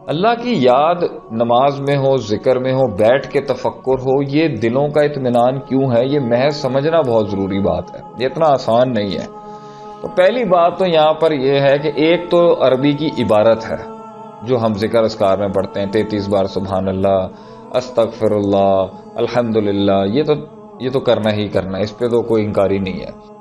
اللہ کی یاد نماز میں ہو، ذکر میں ہو، بیٹھ کے تفکر ہو، یہ دلوں کا اطمینان کیوں ہے، یہ محض سمجھنا بہت ضروری بات ہے، یہ اتنا آسان نہیں ہے۔ تو پہلی بات تو یہاں پر یہ ہے کہ ایک تو عربی کی عبارت ہے جو ہم ذکر اذکار میں پڑھتے ہیں 33 بار سبحان اللہ، استغفر اللہ، الحمدللہ، یہ تو کرنا ہی کرنا، اس پہ تو کوئی انکاری نہیں ہے۔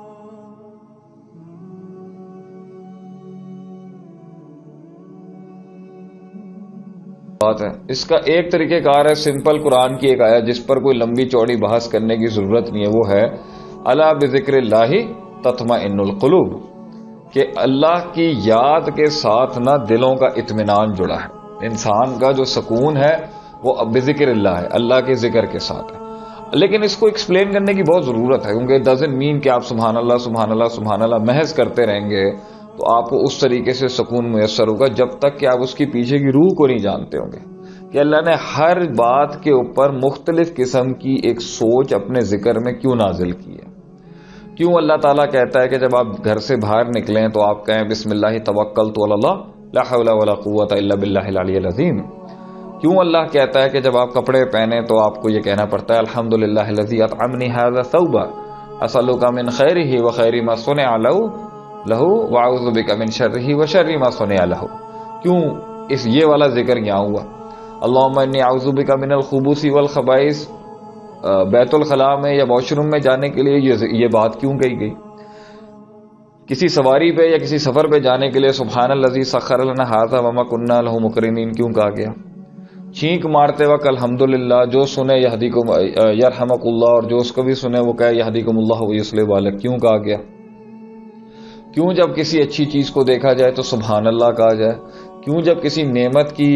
بات ہے اس کا ایک طریقہ کار ہے سمپل قرآن کی ایک آیت جس پر کوئی لمبی چوڑی بحث کرنے کی ضرورت نہیں ہے، وہ ہے الا بذکر اللہ تطمئن القلوب، کہ اللہ کی یاد کے ساتھ نہ دلوں کا اطمینان جڑا ہے۔ انسان کا جو سکون ہے وہ بذکر اللہ ہے، اللہ کے ذکر کے ساتھ ہے۔ لیکن اس کو ایکسپلین کرنے کی بہت ضرورت ہے، کیونکہ ڈزنٹ مین کہ آپ سبحان اللہ سبحان اللہ سبحان اللہ محض کرتے رہیں گے تو آپ کو اس طریقے سے سکون میسر ہوگا جب تک کہ آپ اس کی پیچھے کی روح کو نہیں جانتے ہوں گے کہ اللہ نے ہر بات کے اوپر مختلف قسم کی ایک سوچ اپنے ذکر میں کیوں نازل کی ہے۔ کیوں اللہ تعالیٰ کہتا ہے کہ جب آپ گھر سے باہر نکلیں تو آپ کہیں بسم اللہ توکلت علی اللہ لا حول ولا قوت الا باللہ العلی العظیم۔ کیوں اللہ کہتا ہے کہ جب آپ کپڑے پہنیں تو آپ کو یہ کہنا پڑتا ہے الحمدللہ الذی اطعمنی ھذا ثوبا اسألک من خیرہ وخیر ما صنع لہ واعوذ بک من شرہ وشر ما صنع لہ۔ کیوں یہ والا ذکر یہاں ہوا؟ اللہم انی اعوذ بک من الخبث والخبائث، بیت الخلاء میں یا واش روم میں جانے کے لیے یہ بات کیوں کہی گئی؟ کسی سواری پہ یا کسی سفر پہ جانے کے لیے سبحان الذی سخر لنا ھذا وما کنا لہ مقرنین کیوں کہا گیا؟ چھینک مارتے وقت الحمدللہ، جو سنے یہدیکم یرحمک اللہ، اور جو اس کو بھی سنے وہ کہے یہدیکم اللہ ویصلح بالک، کیوں کہا گیا؟ کیوں جب کسی اچھی چیز کو دیکھا جائے تو سبحان اللہ کہا جائے؟ کیوں جب کسی نعمت کی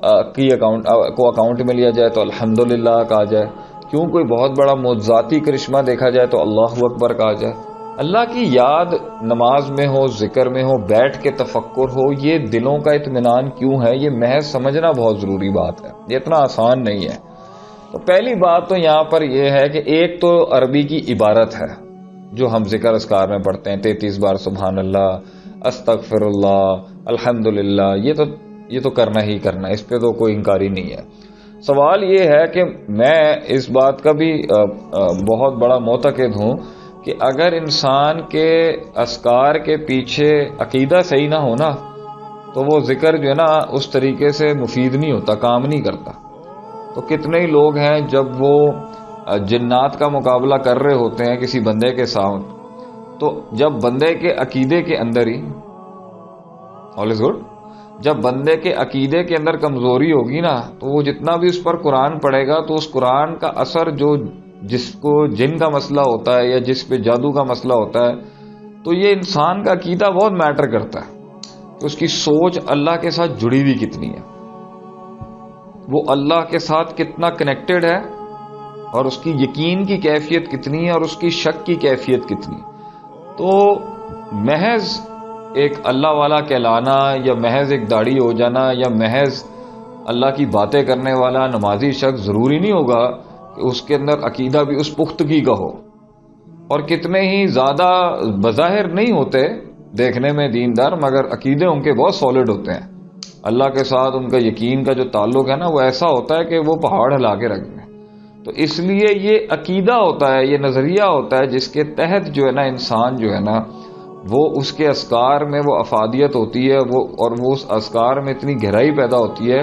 اکاؤنٹ میں لیا جائے تو الحمدللہ کہا جائے؟ کیوں کوئی بہت بڑا معجزاتی کرشمہ دیکھا جائے تو اللہ اکبر کہا جائے؟ اللہ کی یاد نماز میں ہو، ذکر میں ہو، بیٹھ کے تفکر ہو، یہ دلوں کا اطمینان کیوں ہے، یہ محض سمجھنا بہت ضروری بات ہے، یہ اتنا آسان نہیں ہے۔ تو پہلی بات تو یہاں پر یہ ہے کہ ایک تو عربی کی عبارت ہے جو ہم ذکر اذکار میں پڑھتے ہیں 33 بار سبحان اللہ، استغفر اللہ، الحمدللہ، یہ تو کرنا ہی کرنا، اس پہ تو کوئی انکاری نہیں ہے۔ سوال یہ ہے کہ میں اس بات کا بھی بہت بڑا معتقد ہوں کہ اگر انسان کے اذکار کے پیچھے عقیدہ صحیح نہ ہونا تو وہ ذکر جو ہے نا اس طریقے سے مفید نہیں ہوتا، کام نہیں کرتا۔ تو کتنے ہی لوگ ہیں جب وہ جنات کا مقابلہ کر رہے ہوتے ہیں کسی بندے کے ساتھ، تو جب بندے کے عقیدے کے اندر ہی آل از گڈ، جب بندے کے عقیدے کے اندر کمزوری ہوگی نا تو وہ جتنا بھی اس پر قرآن پڑھے گا تو اس قرآن کا اثر جس کو جن کا مسئلہ ہوتا ہے یا جس پہ جادو کا مسئلہ ہوتا ہے، تو یہ انسان کا عقیدہ بہت میٹر کرتا ہے کہ اس کی سوچ اللہ کے ساتھ جڑی ہوئی کتنی ہے، وہ اللہ کے ساتھ کتنا کنیکٹڈ ہے، اور اس کی یقین کی کیفیت کتنی ہے اور اس کی شک کی کیفیت کتنی۔ تو محض ایک اللہ والا کہلانا یا محض ایک داڑھی ہو جانا یا محض اللہ کی باتیں کرنے والا نمازی شخص ضروری نہیں ہوگا کہ اس کے اندر عقیدہ بھی اس پختگی کا ہو۔ اور کتنے ہی زیادہ بظاہر نہیں ہوتے دیکھنے میں دیندار، مگر عقیدے ان کے بہت سالڈ ہوتے ہیں، اللہ کے ساتھ ان کا یقین کا جو تعلق ہے نا وہ ایسا ہوتا ہے کہ وہ پہاڑ ہلا کے رکھ دیں۔ تو اس لیے یہ عقیدہ ہوتا ہے، یہ نظریہ ہوتا ہے جس کے تحت جو ہے نا انسان جو ہے نا وہ اس کے اذکار میں وہ افادیت ہوتی ہے، اور وہ اس اذکار میں اتنی گہرائی پیدا ہوتی ہے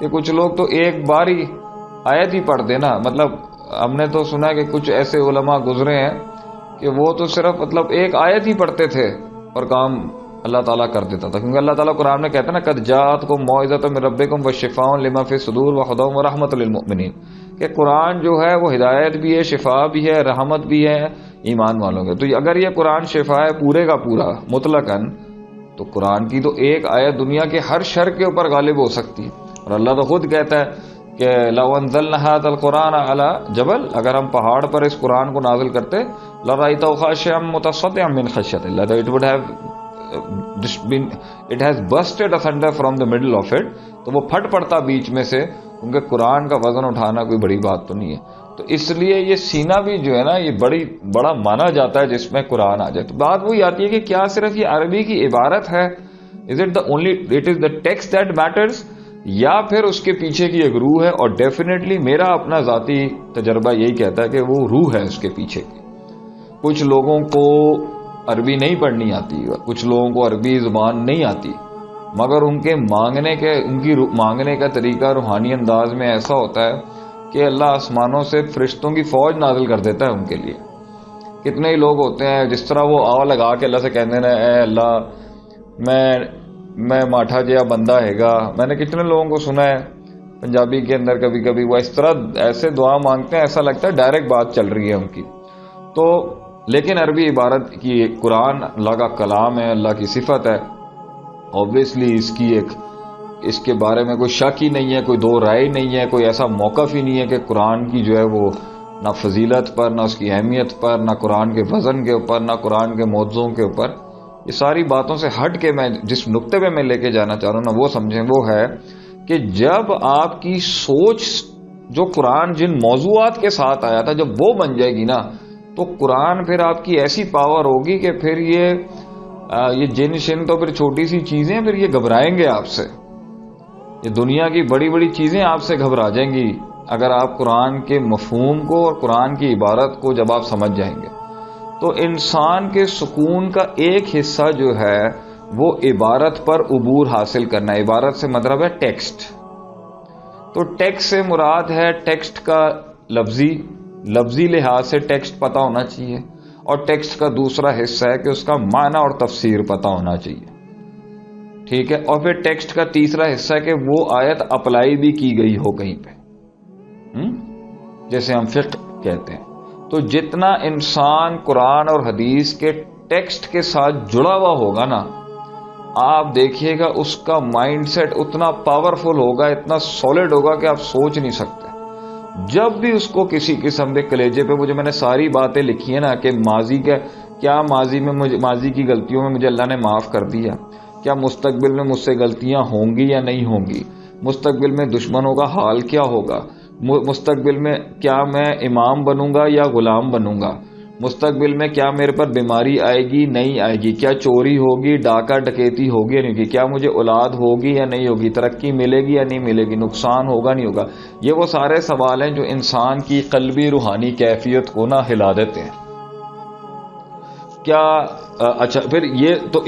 کہ کچھ لوگ تو ایک بار ہی آیت ہی پڑھ دینا، مطلب ہم نے تو سنا کہ کچھ ایسے علماء گزرے ہیں کہ وہ تو صرف مطلب ایک آیت ہی پڑھتے تھے اور کام اللہ تعالیٰ کر دیتا تھا، کیونکہ اللہ تعالیٰ قرآن میں کہتا ہے نا قد جاءتکم موعظۃ من ربکم وشفاء لما فی الصدور وہدی ورحمۃ للمؤمنین، کہ قرآن جو ہے وہ ہدایت بھی ہے، شفا بھی ہے، رحمت بھی ہے ایمان والوں کے۔ تو اگر یہ قرآن شفا ہے پورے کا پورا مطلقاً، تو قرآن کی تو ایک آیت دنیا کے ہر شر کے اوپر غالب ہو سکتی ہے۔ اور اللہ تو خود کہتا ہے کہ لو انزلنا ھذا القرآن علی جبل، اگر ہم پہاڑ پر اس قرآن کو نازل کرتے لرأیتہ خاشعا متصدعا من خشیۃ اللہ، it has busted asunder from the middle of it، تو وہ پھٹ پڑتا بیچ میں سے، کیونکہ قرآن کا وزن اٹھانا کوئی بڑی بات تو نہیں ہے۔ تو اس لیے یہ سینہ بھی جو ہے نا یہ بڑا مانا جاتا ہے جس میں قرآن آ جائے۔ تو بات وہی آتی ہے کہ کیا صرف یہ عربی کی عبارت ہے، is it the only it is the text that matters، یا پھر اس کے پیچھے کی ایک روح ہے. اور ڈیفینیٹلی میرا اپنا ذاتی تجربہ یہی کہتا ہے کہ وہ روح ہے اس کے پیچھے کی. کچھ لوگوں کو عربی نہیں پڑھنی آتی، کچھ لوگوں کو عربی زبان نہیں آتی، مگر ان کی مانگنے کا طریقہ روحانی انداز میں ایسا ہوتا ہے کہ اللہ آسمانوں سے فرشتوں کی فوج نازل کر دیتا ہے ان کے لیے. کتنے ہی لوگ ہوتے ہیں جس طرح وہ آوا لگا کے اللہ سے کہتے ہیں اے اللہ میں ماٹھا جیا بندہ ہے گا. میں نے کتنے لوگوں کو سنا ہے پنجابی کے اندر کبھی کبھی وہ اس طرح ایسے دعا مانگتے ہیں، ایسا لگتا ہے ڈائریکٹ بات چل رہی ہے ان کی. تو لیکن عربی عبارت کی قرآن اللہ کا کلام ہے، اللہ کی صفت ہے. اوبویسلی اس کے بارے میں کوئی شک ہی نہیں ہے، کوئی دو رائے نہیں ہے، کوئی ایسا موقف ہی نہیں ہے کہ قرآن کی جو ہے وہ نہ فضیلت پر، نہ اس کی اہمیت پر، نہ قرآن کے وزن کے اوپر، نہ قرآن کے موضوعوں کے اوپر. یہ ساری باتوں سے ہٹ کے میں جس نقطے پہ میں لے کے جانا چاہ رہا ہوں نا وہ سمجھیں، وہ ہے کہ جب آپ کی سوچ جو قرآن جن موضوعات کے ساتھ آیا تھا جب وہ بن جائے گی نا تو قرآن پھر آپ کی ایسی پاور ہوگی کہ پھر یہ جن شن تو پھر چھوٹی سی چیزیں پھر یہ گھبرائیں گے آپ سے. یہ دنیا کی بڑی بڑی چیزیں آپ سے گھبرا جائیں گی اگر آپ قرآن کے مفہوم کو اور قرآن کی عبارت کو جب آپ سمجھ جائیں گے. تو انسان کے سکون کا ایک حصہ جو ہے وہ عبارت پر عبور حاصل کرنا ہے. عبارت سے مطلب ہے ٹیکسٹ. تو ٹیکسٹ سے مراد ہے ٹیکسٹ کا لفظی لحاظ سے ٹیکسٹ پتہ ہونا چاہیے، اور ٹیکسٹ کا دوسرا حصہ ہے کہ اس کا معنی اور تفسیر پتہ ہونا چاہیے. ٹھیک ہے. اور پھر ٹیکسٹ کا تیسرا حصہ ہے کہ وہ آیت اپلائی بھی کی گئی ہو کہیں پہ، جیسے ہم فقہ کہتے ہیں. تو جتنا انسان قرآن اور حدیث کے ٹیکسٹ کے ساتھ جڑا ہوا ہوگا نا آپ دیکھیے گا اس کا مائنڈ سیٹ اتنا پاورفل ہوگا، اتنا سالڈ ہوگا کہ آپ سوچ نہیں سکتے. جب بھی اس کو کسی قسم کے کلیجے پہ میں نے ساری باتیں لکھی ہیں نا کہ ماضی کی غلطیوں میں مجھے اللہ نے معاف کر دیا، کیا مستقبل میں مجھ سے غلطیاں ہوں گی یا نہیں ہوں گی، مستقبل میں دشمنوں کا حال کیا ہوگا، مستقبل میں کیا میں امام بنوں گا یا غلام بنوں گا، مستقبل میں کیا میرے پر بیماری آئے گی نہیں آئے گی، کیا چوری ہوگی، ڈاکہ ڈکیتی ہوگی یا نہیں ہوگی، کیا مجھے اولاد ہوگی یا نہیں ہوگی، ترقی ملے گی یا نہیں ملے گی، نقصان ہوگا نہیں ہوگا. یہ وہ سارے سوال ہیں جو انسان کی قلبی روحانی کیفیت کو نہ ہلا دیتے ہیں. کیا اچھا پھر یہ تو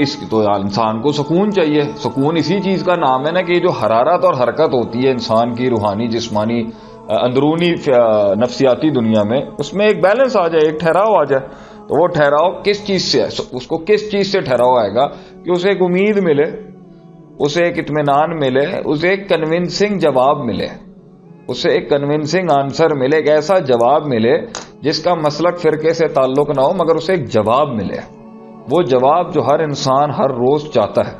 انسان کو سکون چاہیے. سکون اسی چیز کا نام ہے نا کہ جو حرارت اور حرکت ہوتی ہے انسان کی روحانی جسمانی اندرونی نفسیاتی دنیا میں، اس میں ایک بیلنس آ جائے، ایک ٹھہراؤ آ جائے. تو وہ ٹھہراؤ کس چیز سے ہے؟ اس کو کس چیز سے ٹھہراؤ آئے گا کہ اسے ایک امید ملے، اسے ایک اطمینان ملے، اسے ایک کنونسنگ جواب ملے، اسے ایک کنونسنگ آنسر ملے، ایک ایسا جواب ملے جس کا مسلک فرقے سے تعلق نہ ہو مگر اسے ایک جواب ملے. وہ جواب جو ہر انسان ہر روز چاہتا ہے.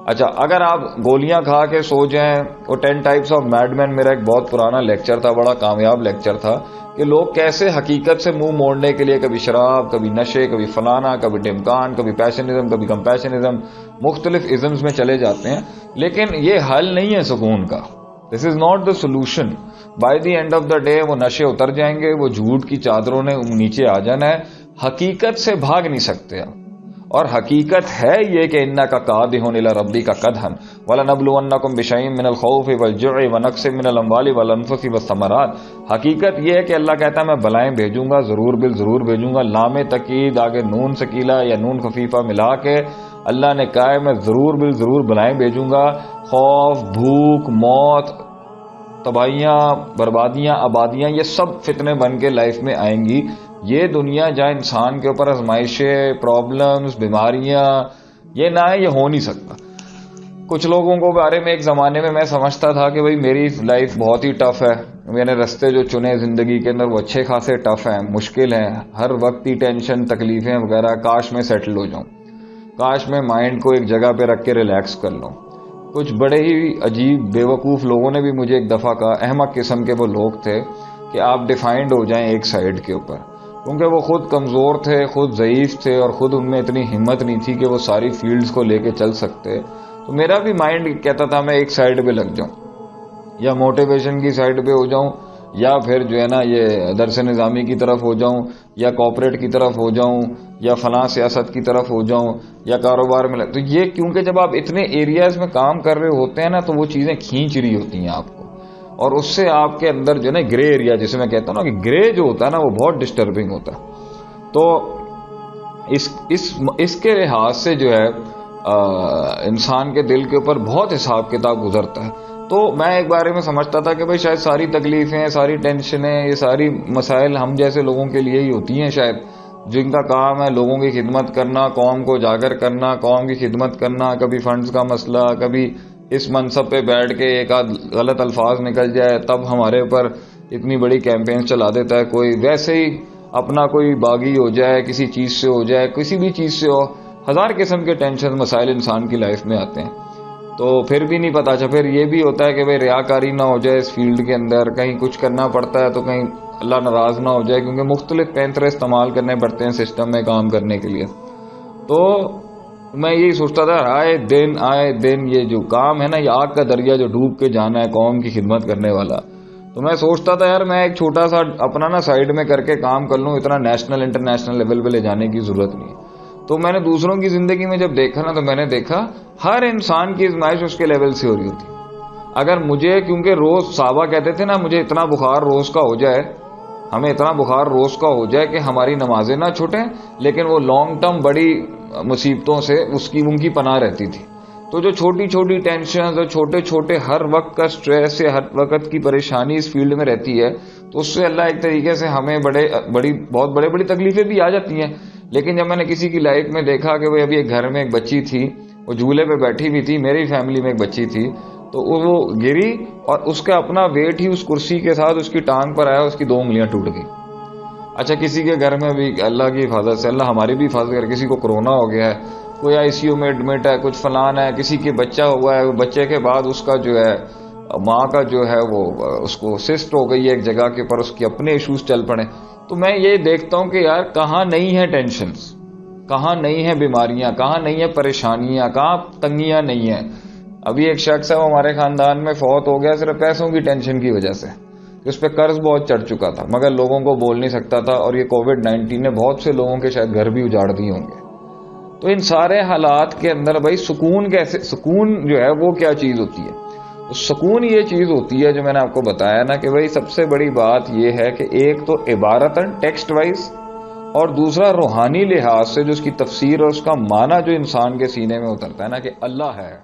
اچھا اگر آپ گولیاں کھا کے سو جائیں، وہ 10 ٹائپس آف میڈ مین میرا ایک بہت پرانا لیکچر تھا، بڑا کامیاب لیکچر تھا کہ لوگ کیسے حقیقت سے منہ موڑنے کے لیے کبھی شراب، کبھی نشے، کبھی فلانا، کبھی ڈمکان، کبھی پیشنزم، کبھی کمپیشنزم، مختلف ازمز میں چلے جاتے ہیں. لیکن یہ حل نہیں ہے سکون کا. This is not the solution. By the end of the day وہ نشے اتر جائیں گے، وہ جھوٹ کی چادروں نے نیچے آ جانا ہے. حقیقت سے بھاگ نہیں سکتے آپ. اور حقیقت ہے یہ کہ انک قادح الی ربک قدحا ولنبلونکم بشیء من الخوف والجوع ونقص من الاموال والانفس والثمرات. حقیقت یہ ہے کہ اللہ کہتا ہے میں بلائیں بھیجوں گا، ضرور بالضرور بھیجوں گا. لام تقید آگے نون ثقیلہ یا نون خفیفہ ملا کے اللہ نے کہا ہے میں ضرور بالضرور بلائیں بھیجوں گا. خوف، بھوک، موت، تباہیاں، بربادیاں، آبادیاں، یہ سب فتنے بن کے لائف میں آئیں گی. یہ دنیا جہاں انسان کے اوپر آزمائشیں، پرابلمز، بیماریاں یہ نہ ہے، یہ ہو نہیں سکتا. کچھ لوگوں کو بارے میں ایک زمانے میں سمجھتا تھا کہ بھئی میری لائف بہت ہی ٹف ہے، میں نے رستے جو چنے زندگی کے اندر وہ اچھے خاصے ٹف ہیں، مشکل ہیں، ہر وقت ہی ٹینشن، تکلیفیں وغیرہ. کاش میں سیٹل ہو جاؤں، کاش میں مائنڈ کو ایک جگہ پہ رکھ کے ریلیکس کر لوں. کچھ بڑے ہی عجیب بیوقوف لوگوں نے بھی مجھے ایک دفعہ کہا، احمق قسم کے وہ لوگ تھے، کہ آپ ڈیفائنڈ ہو جائیں ایک سائیڈ کے اوپر. کیونکہ وہ خود کمزور تھے، خود ضعیف تھے، اور خود ان میں اتنی ہمت نہیں تھی کہ وہ ساری فیلڈز کو لے کے چل سکتے. تو میرا بھی مائنڈ کہتا تھا میں ایک سائیڈ پہ لگ جاؤں، یا موٹیویشن کی سائیڈ پہ ہو جاؤں، یا پھر جو ہے نا یہ درس نظامی کی طرف ہو جاؤں, یا کارپوریٹ کی طرف ہو جاؤں, یا فلاں سیاست کی طرف ہو جاؤں, یا کاروبار میں تو یہ کیونکہ جب آپ اتنے ایریاز میں کام کر رہے ہوتے ہیں نا تو وہ چیزیں کھینچ رہی ہوتی ہیں آپ کو, اور اس سے آپ کے اندر جو ہے نا گرے ایریا جسے میں کہتا ہوں نا کہ گرے جو ہوتا ہے نا وہ بہت ڈسٹربنگ ہوتا ہے. تو اس کے لحاظ سے جو ہے انسان کے دل کے اوپر بہت حساب کتاب گزرتا ہے. تو میں ایک بارے میں سمجھتا تھا کہ بھائی شاید ساری تکلیفیں, ساری ٹینشنیں, یہ ساری مسائل ہم جیسے لوگوں کے لیے ہی ہوتی ہیں شاید, جن کا کام ہے لوگوں کی خدمت کرنا, قوم کو اجاگر کرنا, قوم کی خدمت کرنا. کبھی فنڈز کا مسئلہ, کبھی اس منصب پہ بیٹھ کے ایک آدھ غلط الفاظ نکل جائے تب ہمارے اوپر اتنی بڑی کیمپین چلا دیتا ہے کوئی. ویسے ہی اپنا کوئی باغی ہو جائے, کسی چیز سے ہو جائے, کسی بھی چیز سے ہو, ہزار قسم کے ٹینشن مسائل انسان کی لائف میں آتے ہیں. تو پھر بھی نہیں پتا. پھر یہ بھی ہوتا ہے کہ بھائی ریاکاری نہ ہو جائے اس فیلڈ کے اندر, کہیں کچھ کرنا پڑتا ہے تو کہیں اللہ ناراض نہ ہو جائے, کیونکہ مختلف پینترے استعمال کرنے پڑتے ہیں سسٹم میں کام کرنے کے لیے. تو میں یہی سوچتا تھا آئے دن یہ جو کام ہے نا, یہ آگ کا دریا جو ڈوب کے جانا ہے قوم کی خدمت کرنے والا. تو میں سوچتا تھا یار میں ایک چھوٹا سا اپنا نا سائڈ میں کر کے کام کر لوں, اتنا نیشنل انٹرنیشنل لیول پہ لے جانے کی ضرورت نہیں. تو میں نے دوسروں کی زندگی میں جب دیکھا نا تو میں نے دیکھا ہر انسان کی ازمائش اس کے لیول سے ہو رہی ہوتی. اگر مجھے, کیونکہ روز صحابہ کہتے تھے نا مجھے اتنا بخار روز کا ہو جائے, ہمیں اتنا بخار روز کا ہو جائے کہ ہماری نمازیں نہ چھوٹیں, لیکن وہ لانگ ٹرم بڑی مصیبتوں سے ان کی پناہ رہتی تھی. تو جو چھوٹی چھوٹی ٹینشن اور چھوٹے چھوٹے ہر وقت کا سٹریس یا ہر وقت کی پریشانی اس فیلڈ میں رہتی ہے, تو اس سے اللہ ایک طریقے سے ہمیں بہت بڑی تکلیفیں بھی آ جاتی ہیں. لیکن جب میں نے کسی کی لائف میں دیکھا کہ ابھی ایک گھر میں ایک بچی تھی, وہ جھولے پہ بیٹھی ہوئی تھی, میری فیملی میں ایک بچی تھی, تو وہ گری اور اس کا اپنا ویٹ ہی اس کرسی کے ساتھ اس کی ٹانگ پر آیا, اس کی 2 انگلیاں ٹوٹ گئی. اچھا کسی کے گھر میں بھی اللہ کی حفاظت سے, اللہ ہماری بھی حفاظت کرے, کسی کو کورونا ہو گیا ہے, کوئی ICU میں ایڈمٹ ہے, کچھ فلان ہے, کسی کے بچہ ہوا ہے, بچے کے بعد اس کا جو ہے ماں کا جو ہے وہ اس کو سسٹ ہو گئی ہے ایک جگہ کے پر, اس کے اپنے ایشوز چل پڑے. تو میں یہ دیکھتا ہوں کہ یار کہاں نہیں ہے ٹینشنز, کہاں نہیں ہے بیماریاں, کہاں نہیں ہے پریشانیاں, کہاں تنگیاں نہیں ہیں. ابھی ایک شخص ہے وہ ہمارے خاندان میں فوت ہو گیا صرف پیسوں کی ٹینشن کی وجہ سے. اس پہ قرض بہت چڑھ چکا تھا مگر لوگوں کو بول نہیں سکتا تھا, اور یہ کووڈ-19 نے بہت سے لوگوں کے شاید گھر بھی اجاڑ دیے ہوں گے. تو ان سارے حالات کے اندر بھائی سکون جو ہے وہ کیا چیز ہوتی ہے؟ سکون یہ چیز ہوتی ہے جو میں نے آپ کو بتایا نا کہ بھائی سب سے بڑی بات یہ ہے کہ ایک تو عبارتاً ٹیکسٹ وائز, اور دوسرا روحانی لحاظ سے جو اس کی تفسیر اور اس کا معنی جو انسان کے سینے میں اترتا ہے نا کہ اللہ ہے.